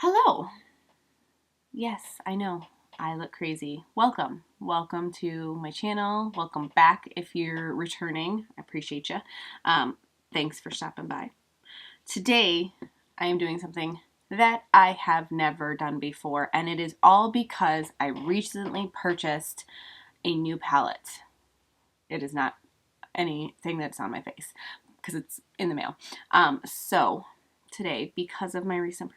Hello. Yes, I know. I look crazy. Welcome. Welcome to my channel. Welcome back if you're returning. I appreciate you. Thanks for stopping by. Today, I am doing something that I have never done before, and it is all because I recently purchased a new palette. It is not anything that's on my face because it's in the mail. So today, because of my recent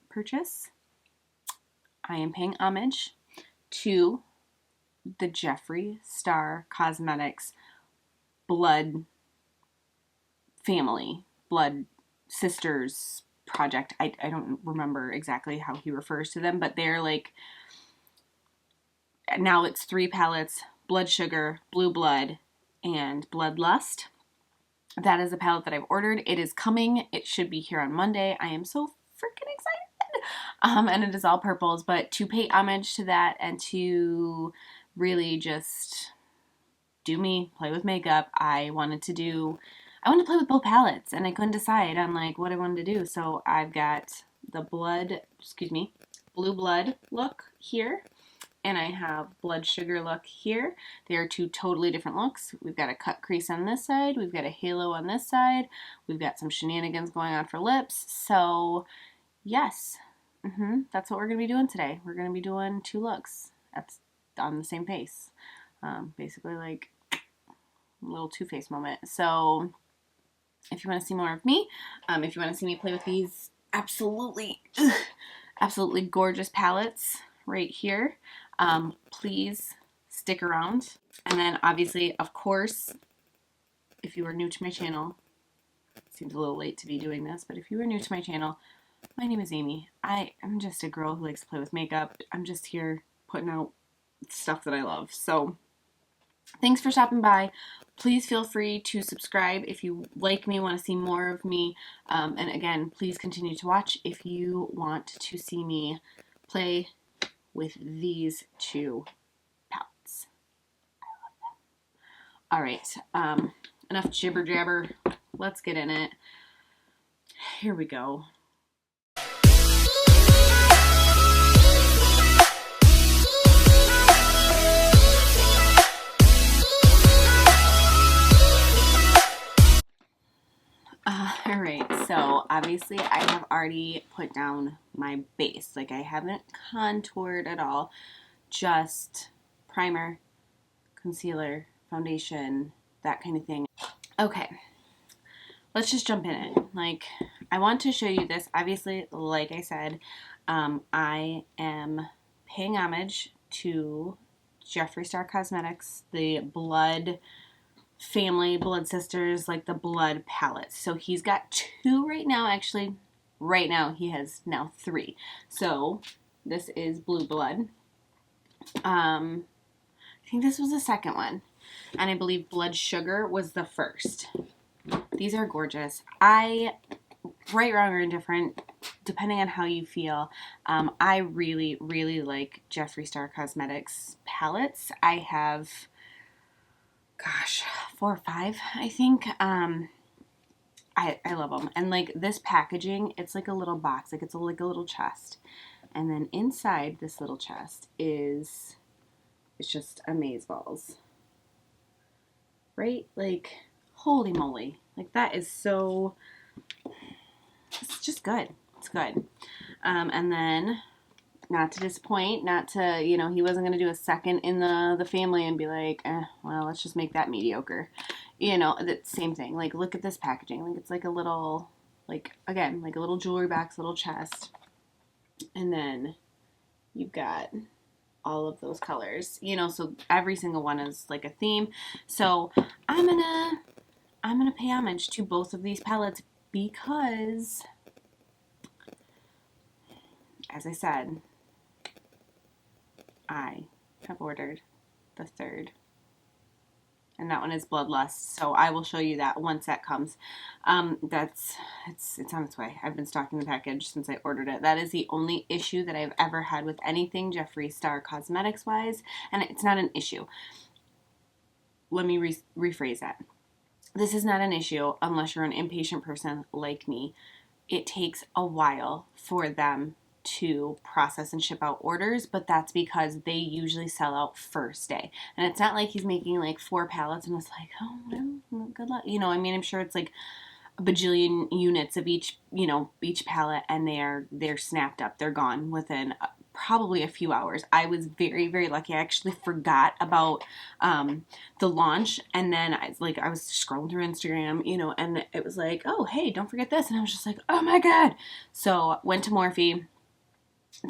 purchase, I am paying homage to the Jeffree Star Cosmetics Blood Family, Blood Sisters project. I don't remember exactly how he refers to them, but they're like, now it's 3 palettes: Blood Sugar, Blue Blood, and Bloodlust. That is a palette that I've ordered. It is coming. It should be here on Monday. I am so freaking excited. And it is all purples, but to pay homage to that and to really just do me, play with makeup, I wanted to play with both palettes, and I couldn't decide on like what I wanted to do. So I've got the Blue Blood look here, and I have Blood Sugar look here. They are 2 totally different looks. We've got a cut crease on this side, we've got a halo on this side, we've got some shenanigans going on for lips. So yes, that's what we're going to be doing today. We're going to be doing 2 looks. That's on the same face. Basically like a little Too-Faced moment. So if you want to see more of me, if you want to see me play with these absolutely gorgeous palettes right here, please stick around. And then obviously, of course, if you are new to my channel, it seems a little late to be doing this, but if you are new to my channel, my name is Amy. I am just a girl who likes to play with makeup. I'm just here putting out stuff that I love. So thanks for stopping by. Please feel free to subscribe if you like me, want to see more of me. And again, please continue to watch if you want to see me play with these 2 palettes. I love them. All right, enough jibber jabber. Let's get in it. Here we go. Alright, so obviously I have already put down my base. Like, I haven't contoured at all. Just primer, concealer, foundation, that kind of thing. Okay, let's just jump in it. Like, I want to show you this. Obviously, like I said, I am paying homage to Jeffree Star Cosmetics, the Blood Family, Blood Sisters, like the Blood palettes. So he's got 2 right now. Actually, right now he has now 3. So this is Blue Blood. I think this was the second one, and I believe Blood Sugar was the first. These are gorgeous. Right, wrong, or indifferent, depending on how you feel. I really, really like Jeffree Star Cosmetics palettes. I have, gosh, 4 or 5, I think. I love them. And like this packaging, it's like a little box, like it's like a little chest. And then inside this little chest it's just amazeballs. Right? Like, holy moly. Like, that is so, it's just good. It's good. And then, not to disappoint, not to, he wasn't going to do a second in the family and be like, well, let's just make that mediocre. The same thing. Like, look at this packaging. Like, it's like a little, like, again, like a little jewelry box, little chest. And then you've got all of those colors, so every single one is like a theme. So I'm gonna pay homage to both of these palettes because, as I said, I have ordered the 3rd, and that one is Bloodlust. So I will show you that once that comes. It's on its way. I've been stocking the package since I ordered it. That is the only issue that I've ever had with anything Jeffree Star Cosmetics wise, and it's not an issue. Let me rephrase that. This is not an issue unless you're an impatient person like me. It takes a while for them to process and ship out orders, but that's because they usually sell out first day. And it's not like he's making like 4 pallets and it's like, oh, well, good luck. You know, I mean, I'm sure it's like a bajillion units of each, you know, each pallet, and they're snapped up. They're gone within probably a few hours. I was very, very lucky. I actually forgot about the launch, and then I was scrolling through Instagram, you know, and it was like, oh, hey, don't forget this. And I was just like, oh my God. So went to Morphe.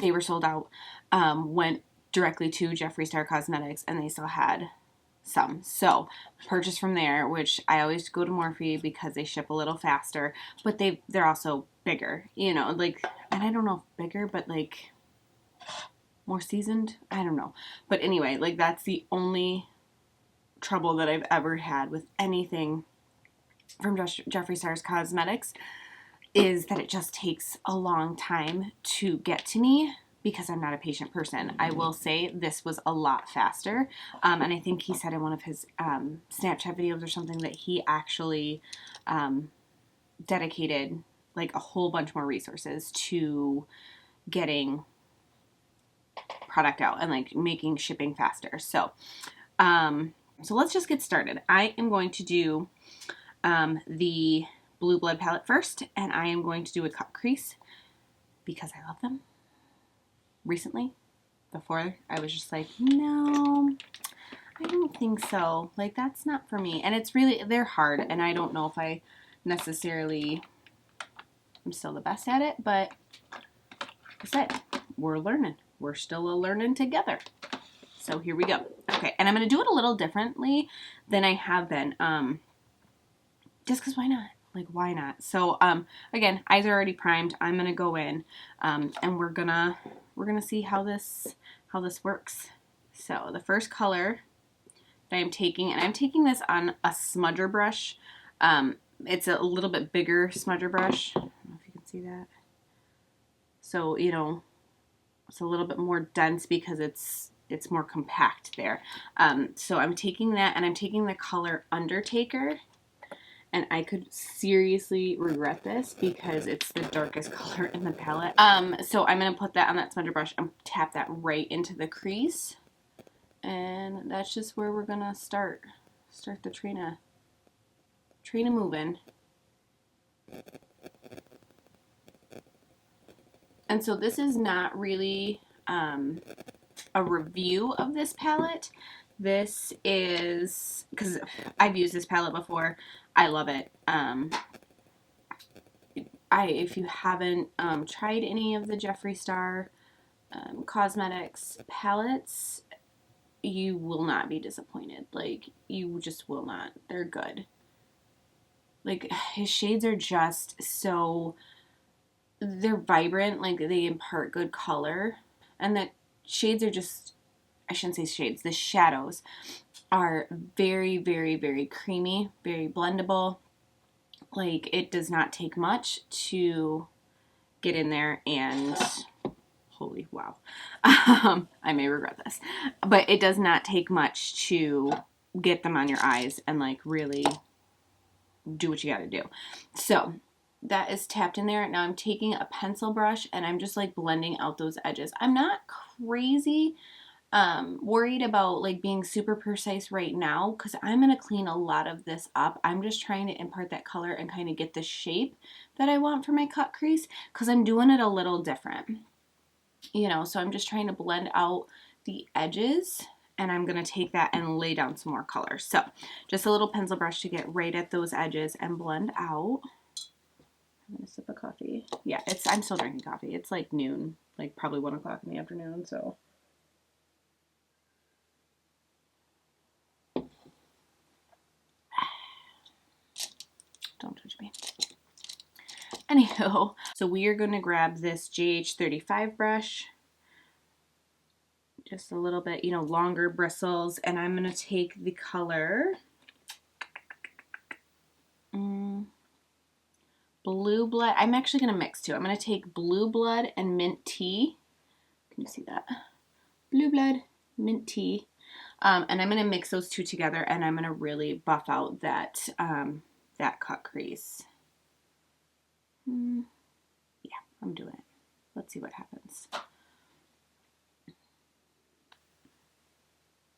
They were sold out. Went directly to Jeffree Star Cosmetics, and they still had some. So purchased from there, which I always go to Morphe because they ship a little faster, but they're also bigger, you know, like, and I don't know if bigger, but like more seasoned. I don't know. But anyway, like that's the only trouble that I've ever had with anything from Jeffree Star's Cosmetics, is that it just takes a long time to get to me because I'm not a patient person. I will say this was a lot faster. And I think he said in one of his Snapchat videos or something that he actually dedicated like a whole bunch more resources to getting product out and like making shipping faster. So, so let's just get started. I am going to do the Blue Blood palette first, and I am going to do a cut crease because I love them. Recently, before, I was just like, no, I don't think so. Like, that's not for me. And it's really, they're hard, and I don't know if I necessarily am still the best at it, but like I said, we're learning. We're still learning together. So here we go. Okay, and I'm going to do it a little differently than I have been, just because why not? Like, why not? So, again, eyes are already primed. I'm going to go in, and we're gonna see how this works. So, the first color that I'm taking, and I'm taking this on a smudger brush. It's a little bit bigger smudger brush. I don't know if you can see that. So, you know, it's a little bit more dense because it's more compact there. So I'm taking that, and I'm taking the color Undertaker. And I could seriously regret this because it's the darkest color in the palette. So I'm going to put that on that smudger brush and tap that right into the crease. And that's just where we're going to start the Trina moving. And so this is not really a review of this palette. This is, because I've used this palette before. I love it. If you haven't tried any of the Jeffree Star Cosmetics palettes, you will not be disappointed. Like, you just will not. They're good. Like, his shades are just so, they're vibrant. Like, they impart good color. And the shades are just, I shouldn't say shades, the shadows are very, very, very creamy, very blendable. Like, it does not take much to get in there and, holy wow, I may regret this, but it does not take much to get them on your eyes and like really do what you gotta do. So that is tapped in there. Now I'm taking a pencil brush and I'm just like blending out those edges. I'm not crazy worried about like being super precise right now because I'm going to clean a lot of this up. I'm just trying to impart that color and kind of get the shape that I want for my cut crease because I'm doing it a little different, you know, so I'm just trying to blend out the edges, and I'm going to take that and lay down some more color. So just a little pencil brush to get right at those edges and blend out. I'm going to sip of coffee. Yeah, I'm still drinking coffee. It's like noon, like probably 1 o'clock in the afternoon, so. Don't touch me. Anywho, so we are going to grab this JH35 brush, just a little bit, you know, longer bristles, and I'm going to take the color Blue Blood. I'm actually going to mix two. I'm going to take Blue Blood and Mint Tea. Can you see that? Blue Blood, Mint Tea. And I'm going to mix those two together, and I'm going to really buff out that, that cut crease. Yeah, I'm doing it. Let's see what happens.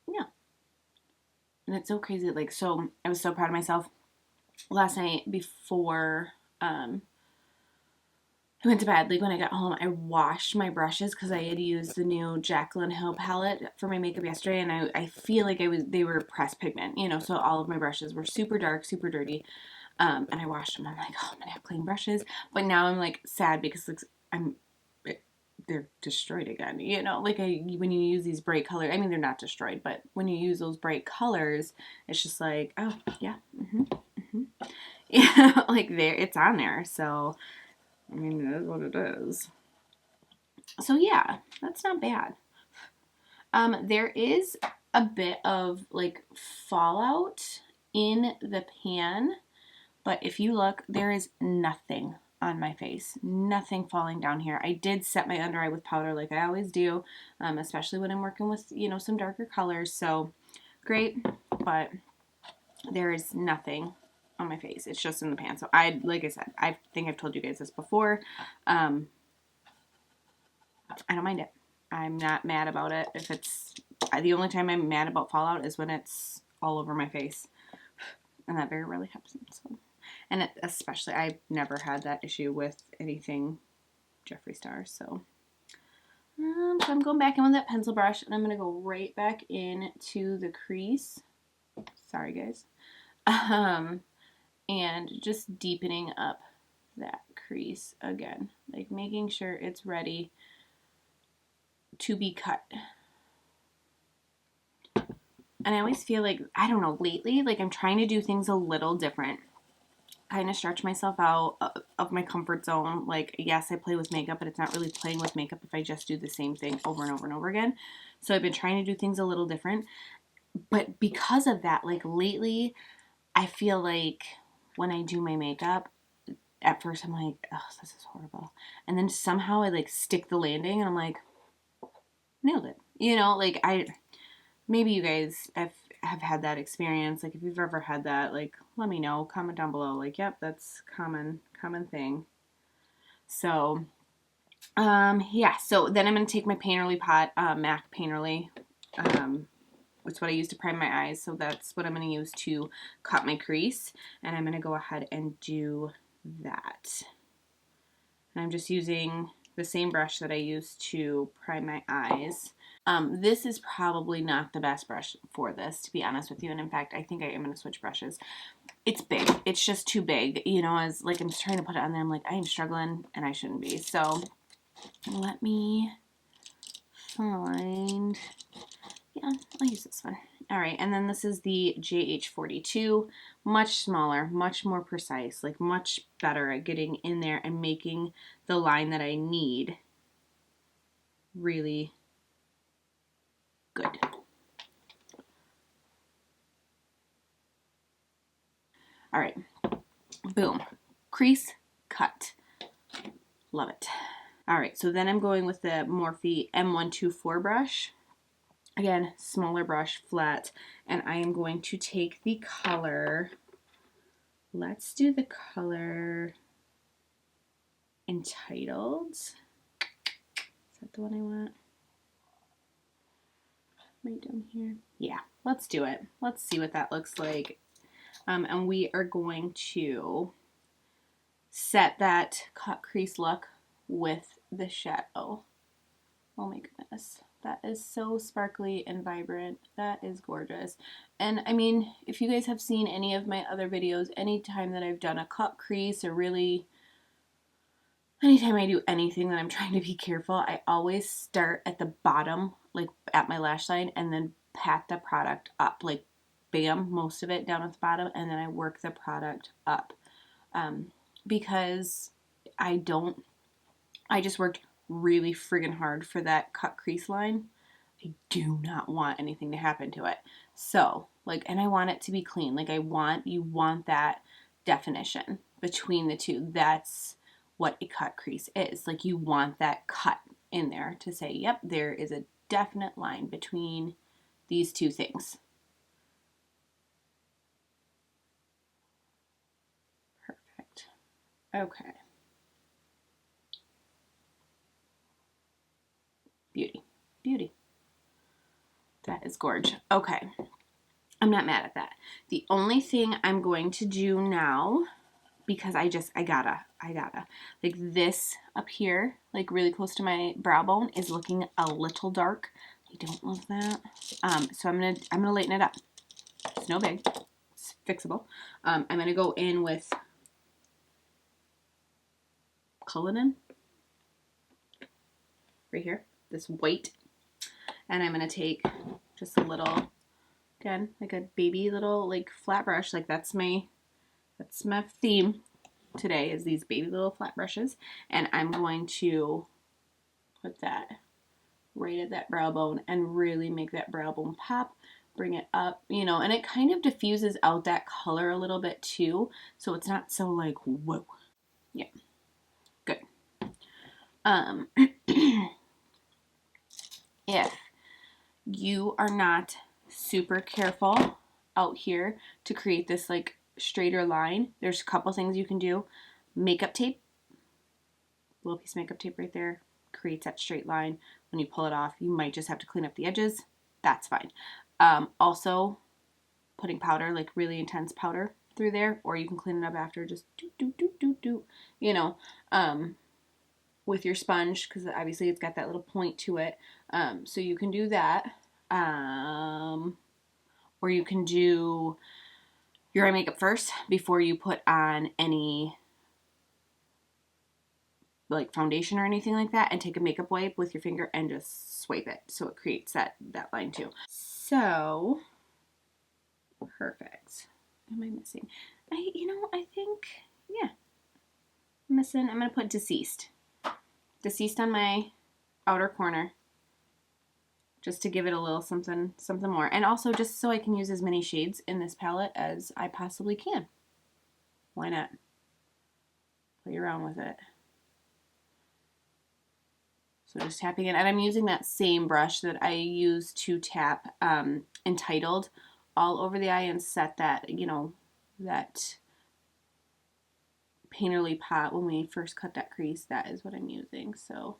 Yeah. And it's so crazy. Like, so I was so proud of myself last night before I went to bed. Like, when I got home, I washed my brushes because I had used the new Jaclyn Hill palette for my makeup yesterday, and I feel like they were pressed pigment, you know, so all of my brushes were super dark, super dirty. And I washed them. I'm like, oh, I'm gonna have clean brushes. But now I'm like sad because like they're destroyed again. You know, like when you use these bright colors, I mean, they're not destroyed, but when you use those bright colors, it's just like, oh yeah, yeah, like it's on there. So I mean, it is what it is. So yeah, that's not bad. There is a bit of like fallout in the pan, but if you look, there is nothing on my face. Nothing falling down here. I did set my under eye with powder like I always do, especially when I'm working with, you know, some darker colors. So great, but there is nothing on my face. It's just in the pan. So like I said, I think I've told you guys this before. I don't mind it. I'm not mad about it. If it's the only time I'm mad about fallout is when it's all over my face, and that very rarely happens. So. And especially, I've never had that issue with anything Jeffree Star. So I'm going back in with that pencil brush, and I'm going to go right back into the crease. Sorry, guys. And just deepening up that crease again, like making sure it's ready to be cut. And I always feel like, I don't know, lately, like I'm trying to do things a little different. Kind of stretch myself out of my comfort zone. Like, yes, I play with makeup, but it's not really playing with makeup if I just do the same thing over and over and over again. So I've been trying to do things a little different. But because of that, like lately, I feel like when I do my makeup, at first I'm like, oh, this is horrible. And then somehow I like stick the landing and I'm like, nailed it. You know, like maybe you guys have had that experience. Like if you've ever had that, like let me know, comment down below. Like, yep, that's common thing. So yeah, so then I'm going to take my Painterly pot, MAC Painterly, which is what I use to prime my eyes. So that's what I'm going to use to cut my crease. And I'm going to go ahead and do that. And I'm just using the same brush that I use to prime my eyes. This is probably not the best brush for this, to be honest with you. And in fact, I think I am going to switch brushes. It's big. It's just too big. You know, as like I'm just trying to put it on there, I'm like, I am struggling and I shouldn't be. So let me find, yeah, I'll use this one. All right, and then this is the JH42, much smaller, much more precise, like much better at getting in there and making the line that I need really good. All right, boom, crease, cut, love it. All right, so then I'm going with the Morphe M124 brush. Again, smaller brush, flat, and I am going to take the color, let's do the color Entitled. Is that the one I want? Right down here. Yeah, let's do it. Let's see what that looks like. And we are going to set that cut crease look with the shadow. Oh my goodness. That is so sparkly and vibrant. That is gorgeous. And I mean, if you guys have seen any of my other videos, anytime that I've done a cut crease or really anytime I do anything that I'm trying to be careful, I always start at the bottom, like at my lash line, and then pat the product up, like bam, most of it down at the bottom, and then I work the product up. Because I just worked really friggin' hard for that cut crease line. I do not want anything to happen to it. So, like, and I want it to be clean. Like, you want that definition between the two. That's what a cut crease is. Like, you want that cut in there to say, yep, there is a definite line between these two things. Perfect. Okay. That is gorgeous. Okay. I'm not mad at that. The only thing I'm going to do now, because I gotta, like this up here, like really close to my brow bone, is looking a little dark. I don't love that. So I'm gonna lighten it up. It's no big. It's fixable. I'm gonna go in with Cullinan right here, this white, and I'm gonna take just a little, again, like a baby little like flat brush. Like that's my theme today, is these baby little flat brushes, and I'm going to put that right at that brow bone and really make that brow bone pop, bring it up, you know, and it kind of diffuses out that color a little bit too, so it's not so like, whoa. Yeah, good. If you are not super careful out here to create this like straighter line, there's a couple things you can do. Makeup tape, little piece of makeup tape right there, creates that straight line. When you pull it off, you might just have to clean up the edges. That's fine. Also, putting powder, like really intense powder through there, or you can clean it up after, just do, you know, with your sponge, because obviously it's got that little point to it. So you can do that. Or you can do your eye makeup first before you put on any like foundation or anything like that, and take a makeup wipe with your finger and just swipe it so it creates that line too. So perfect. What am I missing? I think, yeah, I'm gonna put deceased on my outer corner, just to give it a little something more, and also just so I can use as many shades in this palette as I possibly can. Why not play around with it? So just tapping it, and I'm using that same brush that I used to tap Entitled all over the eye and set that, you know, that painterly pot when we first cut that crease. That is what I'm using. So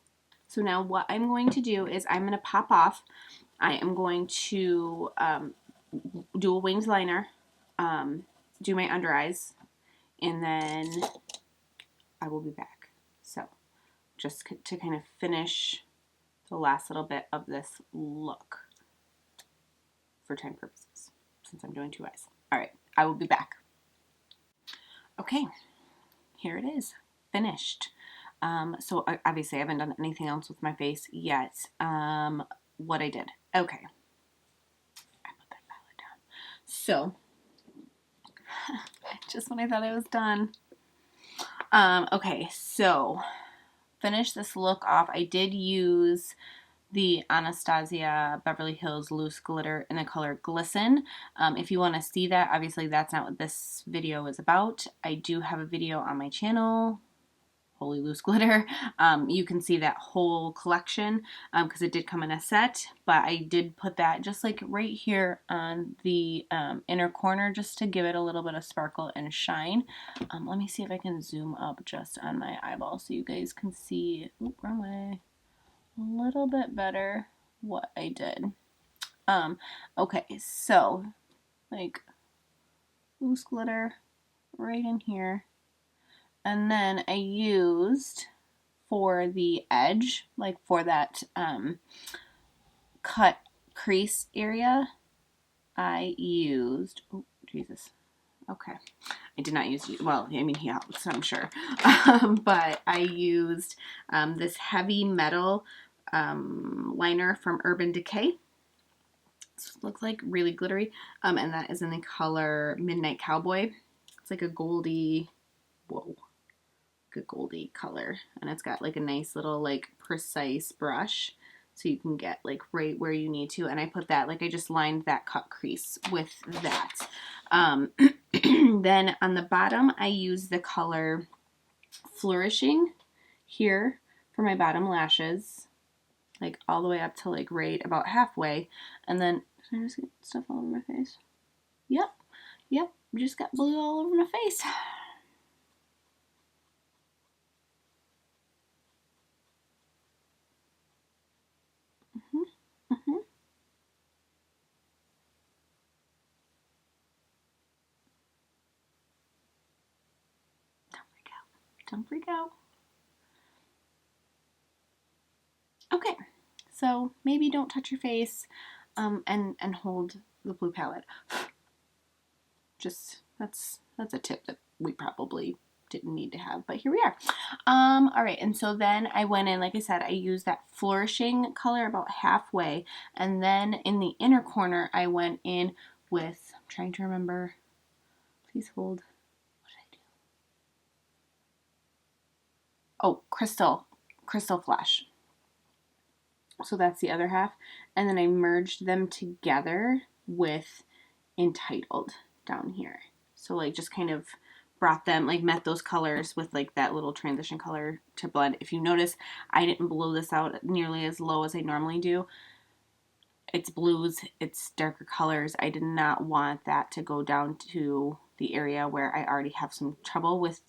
now what I'm going to do is I'm going to pop off. I am going to do a winged liner, do my under eyes, and then I will be back. So just to kind of finish the last little bit of this look for time purposes, since I'm doing two eyes. All right, I will be back. Okay, here it is, finished. So obviously I haven't done anything else with my face yet. What I did. Okay. I put that palette down. So, just when I thought I was done. Okay, so finish this look off. I did use the Anastasia Beverly Hills Loose Glitter in the color Glisten. If you want to see that, obviously that's not what this video is about. I do have a video on my channel, Holy Loose Glitter. You can see that whole collection because it did come in a set, but I did put that just like right here on the inner corner just to give it a little bit of sparkle and shine. Let me see if I can zoom up just on my eyeball so you guys can see, oop, wrong way, a little bit better what I did. Okay, so like loose glitter right in here. And then I used, for the edge, like for that cut crease area, I used, oh, Jesus. Okay. I did not use, well, I mean, he helps, I'm sure. But I used this heavy metal liner from Urban Decay. This looks like really glittery. And that is in the color Midnight Cowboy. It's like a goldy, whoa, a goldy color, and it's got like a nice little like precise brush so you can get like right where you need to, and I put that, like I just lined that cut crease with that. Then on the bottom I use the color Flourishing here for my bottom lashes, like all the way up to like right about halfway, and then did I just get stuff all over my face? Yep, just got blue all over my face. Don't freak out. Okay, so maybe don't touch your face and hold the blue palette. Just, that's a tip that we probably didn't need to have, but here we are. All right, and so then I went in, like I said, I used that Flourishing color about halfway, and then in the inner corner, I went in with, I'm trying to remember, please hold, what did I do? Oh, Crystal Flash. So that's the other half, and then I merged them together with Entitled down here. So like just kind of brought them, like met those colors with like that little transition color to blend. If you notice, I didn't blow this out nearly as low as I normally do. It's blues, it's darker colors. I did not want that to go down to the area where I already have some trouble with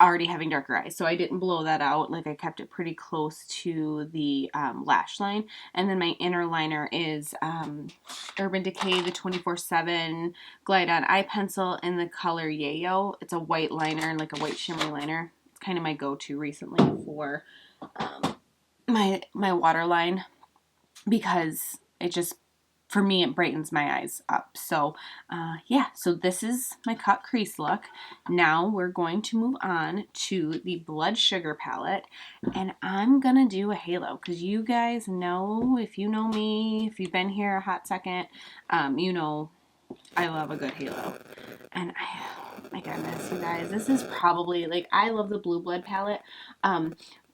already having darker eyes. So I didn't blow that out. Like I kept it pretty close to the lash line. And then my inner liner is Urban Decay, the 24/7 Glide On Eye Pencil in the color Yayo. It's a white liner, like a white shimmery liner. It's kind of my go-to recently for my waterline because it just, for me, it brightens my eyes up. So yeah, so this is my cut crease look. Now we're going to move on to the Blood Sugar palette, and I'm gonna do a halo because you guys know, if you know me, if you've been here a hot second, you know I love a good halo. And oh my goodness, you guys, this is probably, like, I love the Blue Blood palette,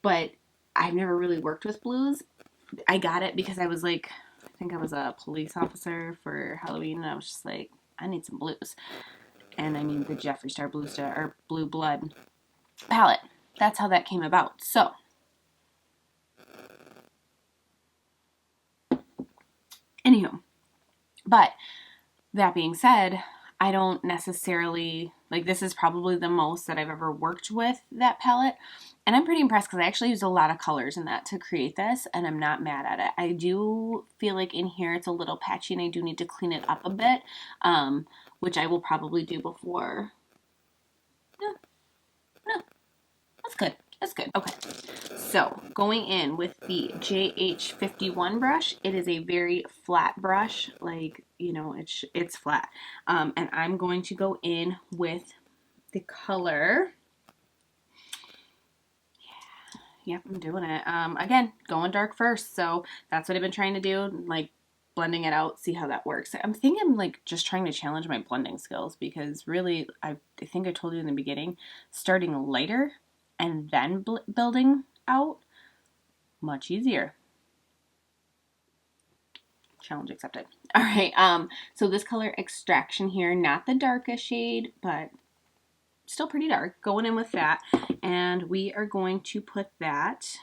but I've never really worked with blues. I got it because I was like, I think I was a police officer for Halloween, and I was just like, I need some blues. And I need the Jeffree Star or Blue Blood palette. That's how that came about. So, anywho, but that being said, I don't necessarily, like, this is probably the most that I've ever worked with that palette. And I'm pretty impressed because I actually used a lot of colors in that to create this, and I'm not mad at it. I do feel like in here it's a little patchy, and I do need to clean it up a bit, which I will probably do before. No, that's good. That's good. Okay, so going in with the JH51 brush, it is a very flat brush, like, you know, it's flat. And I'm going to go in with the color. Yep, I'm doing it. Again, going dark first, so that's what I've been trying to do, like blending it out, see how that works. I'm thinking I'm like just trying to challenge my blending skills because really, I think I told you in the beginning, starting lighter and then building out, much easier. Challenge accepted. All right, so this color Extraction here, not the darkest shade, but still pretty dark, going in with that, and we are going to put that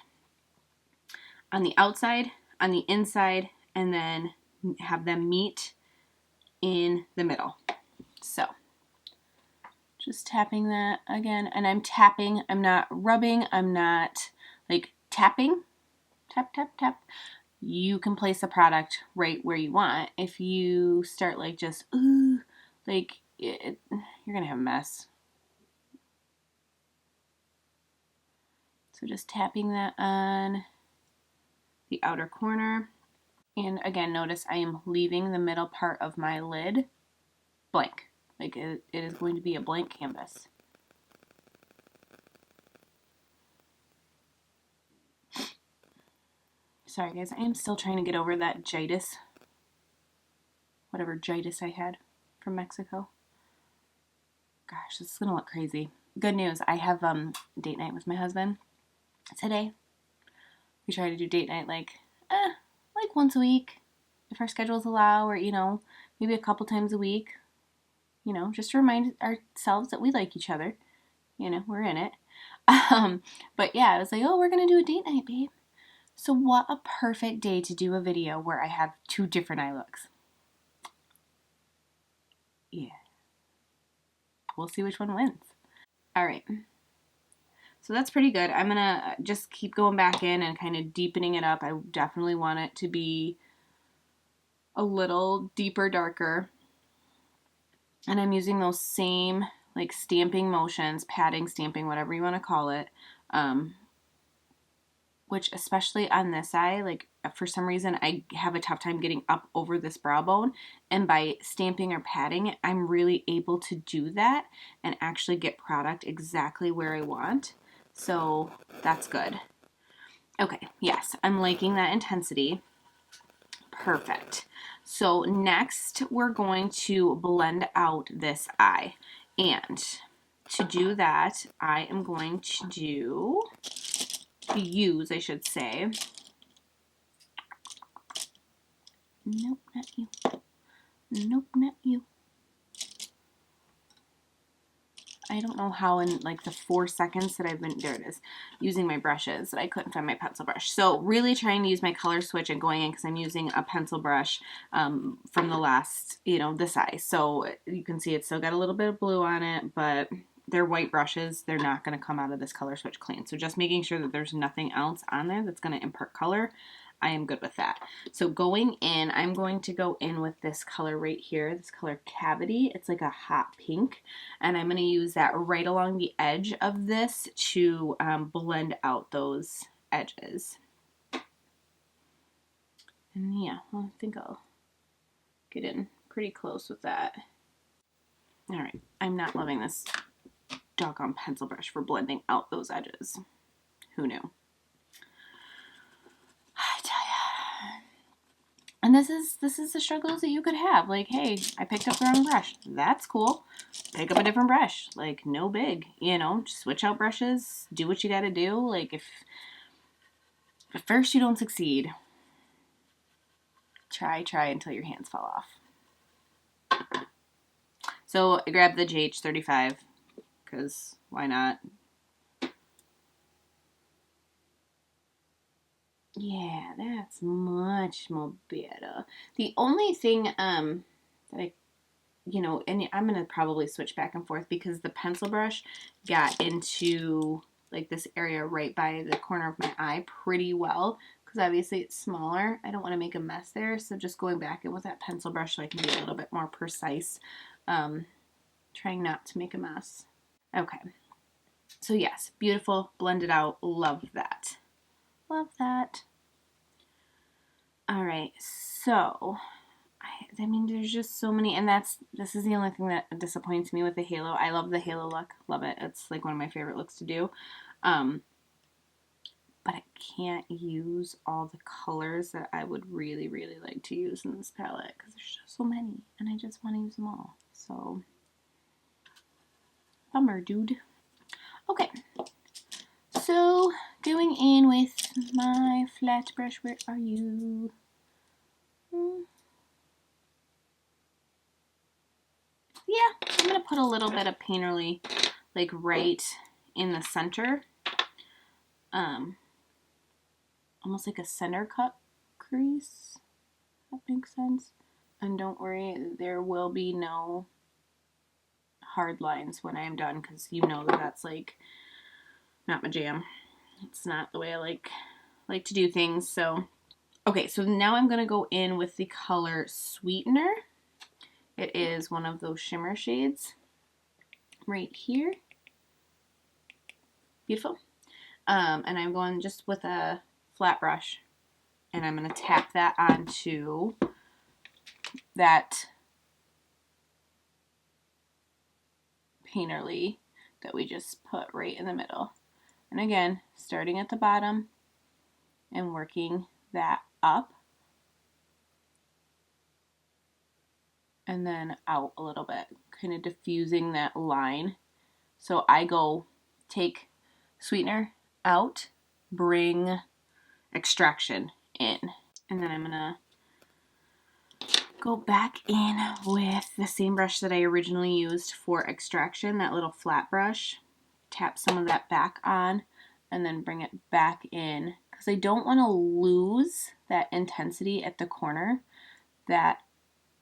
on the outside, on the inside, and then have them meet in the middle. So just tapping that again, and I'm tapping, I'm not rubbing, I'm not like tapping, tap, tap, tap. You can place the product right where you want. If you start like just, ooh, like you're gonna have a mess. So just tapping that on the outer corner. And again, notice I am leaving the middle part of my lid blank. Like it is going to be a blank canvas. Sorry guys, I am still trying to get over that jitis. Whatever jitis I had from Mexico. Gosh, this is gonna look crazy. Good news, I have date night with my husband today. We try to do date night like once a week if our schedules allow, or you know, maybe a couple times a week, you know, just to remind ourselves that we like each other, you know, we're in it. But yeah, I was like, oh, we're gonna do a date night, babe. So what a perfect day to do a video where I have two different eye looks. Yeah, we'll see which one wins. All right, so that's pretty good. I'm gonna just keep going back in and kind of deepening it up. I definitely want it to be a little deeper, darker. And I'm using those same like stamping motions, patting, stamping, whatever you want to call it. Which especially on this eye, like for some reason I have a tough time getting up over this brow bone, and by stamping or patting, I'm really able to do that and actually get product exactly where I want. So that's good. Okay, yes, I'm liking that intensity. Perfect. So next we're going to blend out this eye, and to do that I am going to use, I should say, nope, not you. Nope, not you. I don't know how in like the 4 seconds that I've been, there it is, using my brushes that I couldn't find my pencil brush. So really trying to use my color switch and going in because I'm using a pencil brush from the last, this eye. So you can see it's still got a little bit of blue on it, but they're white brushes. They're not going to come out of this color switch clean. So just making sure that there's nothing else on there that's going to impart color. I am good with that. So going in, I'm going to go in with this color right here, this color Cavity. It's like a hot pink, and I'm going to use that right along the edge of this to blend out those edges. And yeah, well, I think I'll get in pretty close with that. All right, I'm not loving this doggone pencil brush for blending out those edges. Who knew? I tell ya. And this is the struggles that you could have. Like, hey, I picked up the wrong brush. That's cool. Pick up a different brush. Like, no big. Just switch out brushes. Do what you got to do. Like, if at first you don't succeed, try until your hands fall off. So I grabbed the JH35 because why not? Yeah, that's much more better. The only thing that I, and I'm going to probably switch back and forth because the pencil brush got into like this area right by the corner of my eye pretty well because obviously it's smaller. I don't want to make a mess there, so just going back in with that pencil brush so I can be a little bit more precise, trying not to make a mess. Okay, so yes, beautiful, blended out, love that. Love that. All right, so I mean, there's just so many, and this is the only thing that disappoints me with the halo. I love the halo look, love it. It's like one of my favorite looks to do. But I can't use all the colors that I would really, really like to use in this palette because there's just so many, and I just want to use them all. So, bummer, dude. Okay, so going in with my flat brush. Where are you? Yeah, I'm going to put a little bit of Painterly like right in the center. Almost like a center cut crease. That makes sense. And don't worry, there will be no hard lines when I am done because you know that that's like not my jam. It's not the way I like to do things. So, okay, so now I'm going to go in with the color Sweetener. It is one of those shimmer shades right here. Beautiful. And I'm going just with a flat brush, and I'm going to tap that onto that Painterly that we just put right in the middle. And again, starting at the bottom and working that up and then out a little bit, kind of diffusing that line. So I go take Sweetener out, bring Extraction in, and then I'm gonna go back in with the same brush that I originally used for Extraction, that little flat brush, tap some of that back on, and then bring it back in because I don't want to lose that intensity at the corner. That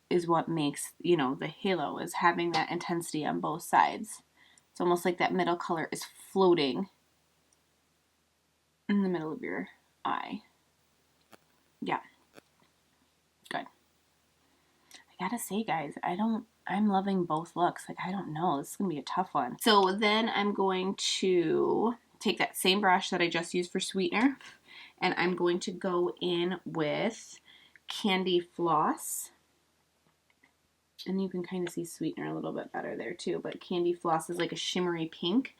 is what makes, the halo, is having that intensity on both sides. It's almost like that middle color is floating in the middle of your eye. Yeah. Good. I gotta say, guys, I don't I'm loving both looks. Like, I don't know. This is going to be a tough one. So then I'm going to take that same brush that I just used for sweetener, and I'm going to go in with Candy Floss. And you can kind of see sweetener a little bit better there too, but Candy Floss is like a shimmery pink.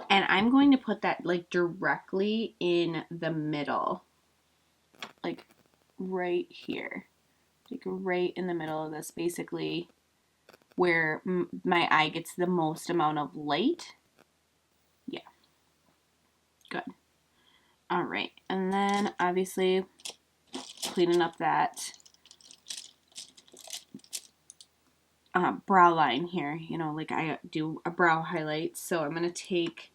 And I'm going to put that like directly in the middle, like right here, like right in the middle of this, basically where my eye gets the most amount of light. Yeah, good. All right, and then obviously cleaning up that brow line here, you know, like I do a brow highlight. So I'm going to take,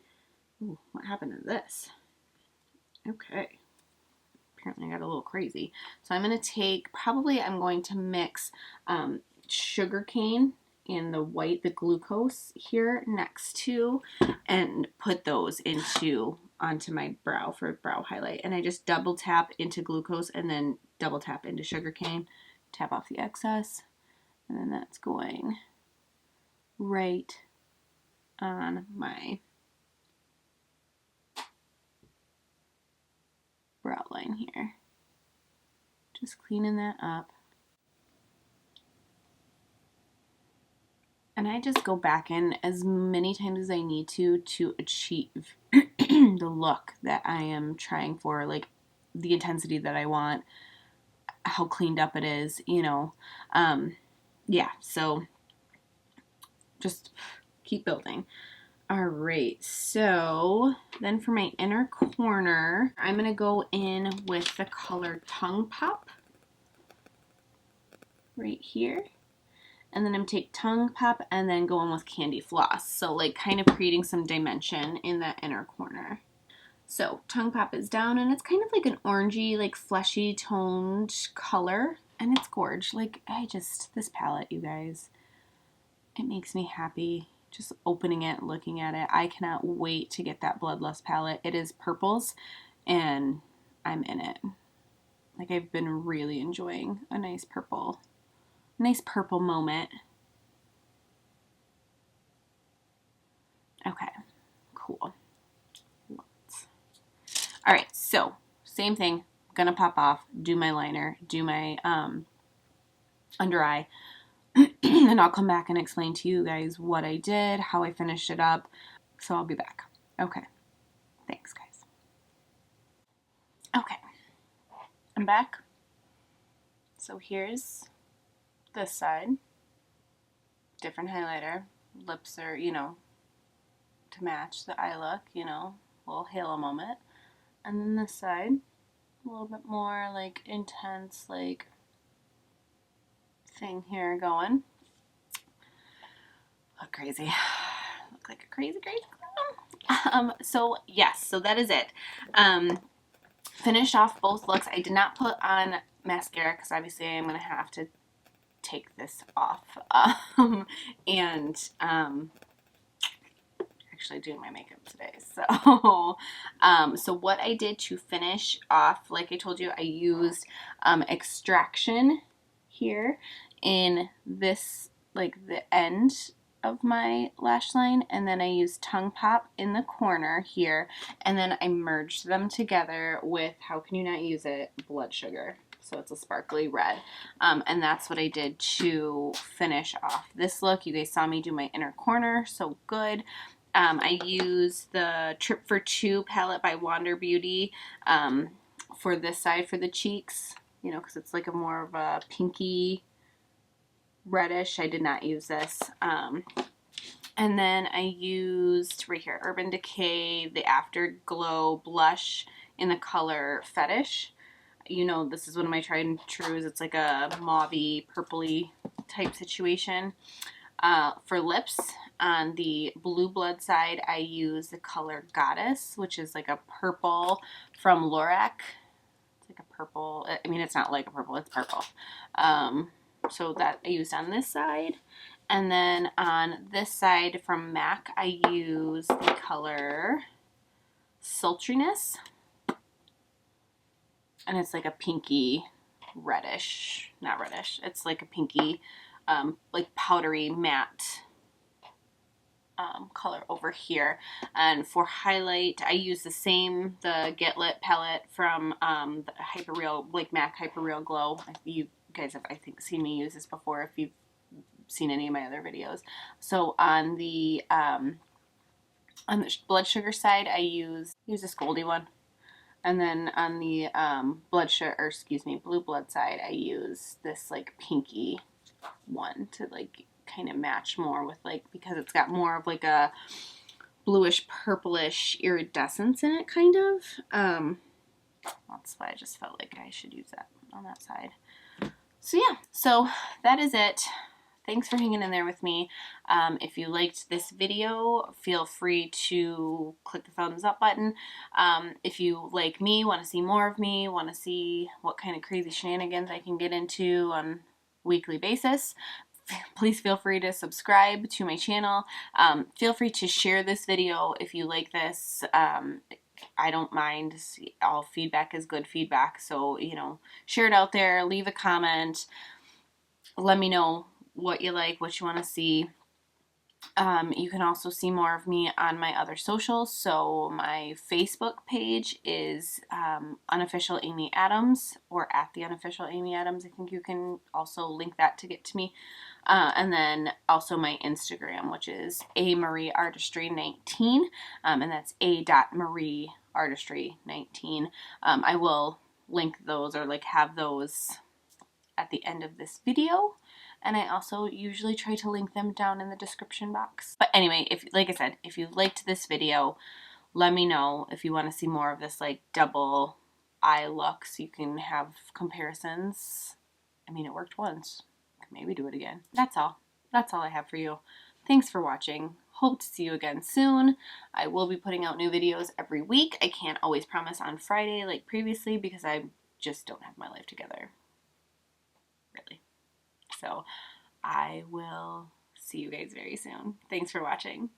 ooh, what happened to this? Okay. Apparently I got a little crazy. So I'm going to take, probably I'm going to mix sugar cane and the white, the glucose here next to, and put those onto my brow for brow highlight. And I just double tap into glucose and then double tap into sugar cane, tap off the excess, and then that's going right on my brow line here. Just cleaning that up. And I just go back in as many times as I need to achieve the look that I am trying for, like the intensity that I want, how cleaned up it is, you know. Yeah, so just keep building. All right, so then for my inner corner, I'm going to go in with the color Tongue Pop right here. And then I'm take Tongue Pop and then go in with Candy Floss. So like kind of creating some dimension in that inner corner. So Tongue Pop is down and it's kind of like an orangey, like fleshy toned color. And it's gorge. Like this palette, you guys, it makes me happy. Just opening it, looking at it. I cannot wait to get that Bloodlust palette. It is purples and I'm in it. Like I've been really enjoying a nice purple moment. Okay, cool. All right, so same thing. Gonna pop off, do my liner, do my under eye, and I'll come back and explain to you guys what I did, how I finished it up. So I'll be back. Okay, thanks guys. Okay, I'm back. So here's this side. Different highlighter. Lips are, you know, to match the eye look, you know, little halo moment. And then this side, a little bit more like intense, like thing here going. Look crazy. Look like a crazy clown. So yes, so that is it. Finished off both looks. I did not put on mascara because obviously I'm gonna have to take this off. Actually doing my makeup today. So, so what I did to finish off, like I told you, I used Extraction here in this, like the end of my lash line, and then I used Tongue Pop in the corner here, and then I merged them together with, how can you not use it, Blood Sugar. So it's a sparkly red. And that's what I did to finish off this look. You guys saw me do my inner corner, so good. I used the Trip for Two palette by Wander Beauty for this side for the cheeks, you know, because it's like a more of a pinky reddish. I did not use this. And then I used right here, Urban Decay, the Afterglow blush in the color Fetish. You know, this is one of my tried and trues. It's like a mauvey, purpley type situation. For lips, on the Blue Blood side, I use the color Goddess, which is like a purple from Lorac. It's like a purple. I mean, it's not like a purple, it's purple. So that I used on this side. And then on this side from MAC, I use the color Sultriness. And it's like a pinky reddish, not reddish, it's like a pinky like powdery matte color over here. And for highlight, I use the Get Lit palette from the Hyperreal, like MAC Hyperreal Glow. You guys have, I think, seen me use this before if you've seen any of my other videos. So on the blood sugar side, I use this goldy one. And then on the blue blood side, I use this like pinky one to like kind of match more with like, because it's got more of like a bluish purplish iridescence in it, kind of. That's why I just felt like I should use that on that side. So yeah, so that is it. Thanks for hanging in there with me. If you liked this video, feel free to click the thumbs up button. If you, like me, want to see more of me, want to see what kind of crazy shenanigans I can get into on a weekly basis, please feel free to subscribe to my channel. Feel free to share this video if you like this. I don't mind. All feedback is good feedback. So, you know, share it out there, leave a comment, let me know what you like, what you want to see. You can also see more of me on my other socials. So my Facebook page is Unofficial Amy Adams, or at the Unofficial Amy Adams. I think you can also link that to get to me. And then also my Instagram, which is amarieartistry19, and that's a.marieartistry19. I will link those, or like have those at the end of this video. And I also usually try to link them down in the description box. But anyway, like I said, if you liked this video, let me know if you want to see more of this like double eye look so you can have comparisons. I mean, it worked once. Maybe do it again. That's all. That's all I have for you. Thanks for watching. Hope to see you again soon. I will be putting out new videos every week. I can't always promise on Friday like previously because I just don't have my life together. Really. So I will see you guys very soon. Thanks for watching.